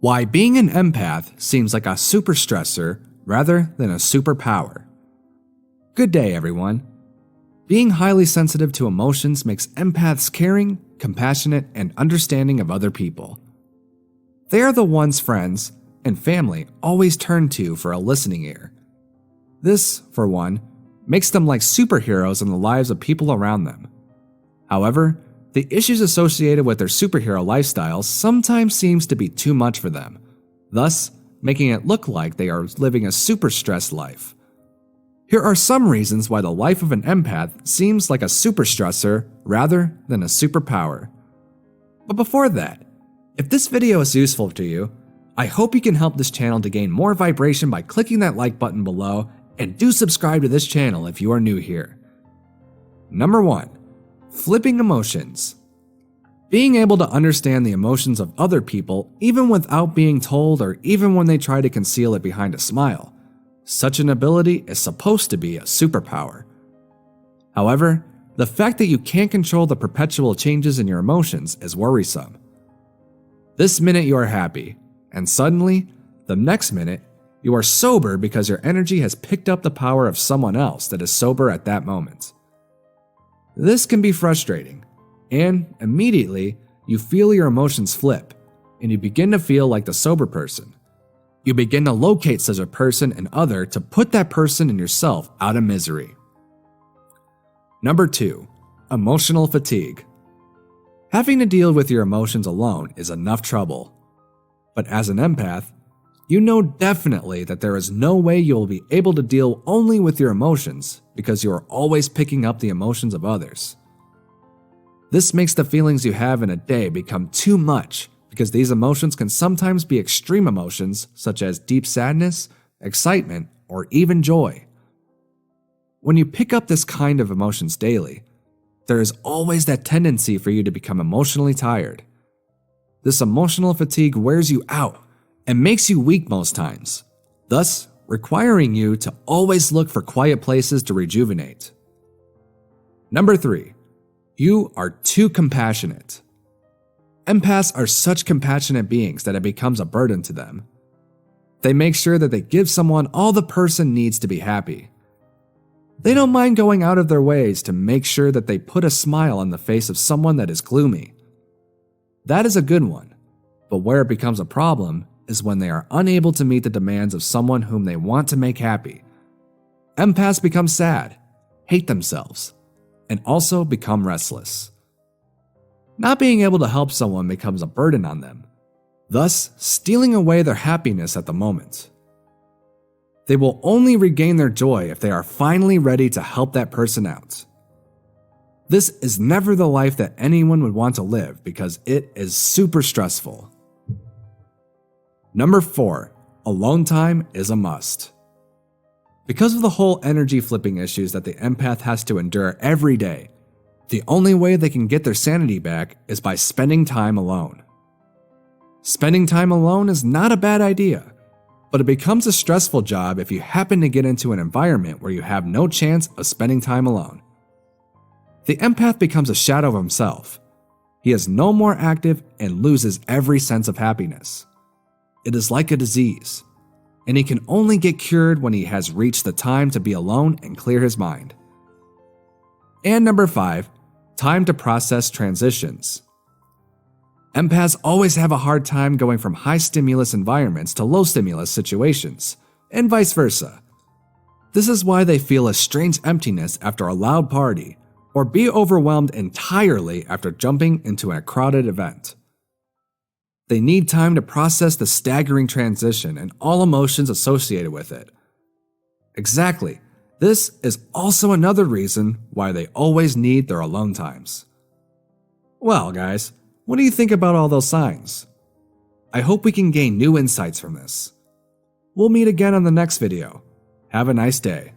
Why being an empath seems like a super-stressor rather than a superpower. Good day, everyone. Being highly sensitive to emotions makes empaths caring, compassionate, and understanding of other people. They are the ones friends and family always turn to for a listening ear. This, for one, makes them like superheroes in the lives of people around them. However, the issues associated with their superhero lifestyles sometimes seems to be too much for them, thus making it look like they are living a super stressed life. Here are some reasons why the life of an empath seems like a super stressor rather than a superpower. But before that, if this video is useful to you, I hope you can help this channel to gain more vibration by clicking that like button below, and do subscribe to this channel if you are new here. Number 1. Flipping emotions. Being able to understand the emotions of other people even without being told or even when they try to conceal it behind a smile. Such an ability is supposed to be a superpower. However, the fact that you can't control the perpetual changes in your emotions is worrisome. This minute you are happy, and suddenly, the next minute, you are sober because your energy has picked up the power of someone else that is sober at that moment. This can be frustrating, and immediately you feel your emotions flip, and you begin to feel like the sober person. You begin to locate such a person and other to put that person and yourself out of misery. Number 2. Emotional fatigue. Having to deal with your emotions alone is enough trouble. But as an empath, you know definitely that there is no way you will be able to deal only with your emotions because you are always picking up the emotions of others. This makes the feelings you have in a day become too much because these emotions can sometimes be extreme emotions such as deep sadness, excitement, or even joy. When you pick up this kind of emotions daily, there is always that tendency for you to become emotionally tired. This emotional fatigue wears you out and makes you weak most times, thus requiring you to always look for quiet places to rejuvenate. Number 3. You are too compassionate. Empaths are such compassionate beings that it becomes a burden to them. They make sure that they give someone all the person needs to be happy. They don't mind going out of their ways to make sure that they put a smile on the face of someone that is gloomy. That is a good one, but where it becomes a problem is when they are unable to meet the demands of someone whom they want to make happy. Empaths become sad, hate themselves, and also become restless. Not being able to help someone becomes a burden on them, thus stealing away their happiness at the moment. They will only regain their joy if they are finally ready to help that person out. This is never the life that anyone would want to live because it is super stressful. Number 4. Alone time is a must. Because of the whole energy flipping issues that the empath has to endure every day, the only way they can get their sanity back is by spending time alone. Spending time alone is not a bad idea, but it becomes a stressful job if you happen to get into an environment where you have no chance of spending time alone. The empath becomes a shadow of himself. He is no more active and loses every sense of happiness. It is like a disease, and he can only get cured when he has reached the time to be alone and clear his mind. And number 5, time to process transitions. Empaths always have a hard time going from high stimulus environments to low stimulus situations, and vice versa. This is why they feel a strange emptiness after a loud party, or be overwhelmed entirely after jumping into a crowded event. They need time to process the staggering transition and all emotions associated with it. Exactly, this is also another reason why they always need their alone times. Well, guys, what do you think about all those signs? I hope we can gain new insights from this. We'll meet again on the next video. Have a nice day.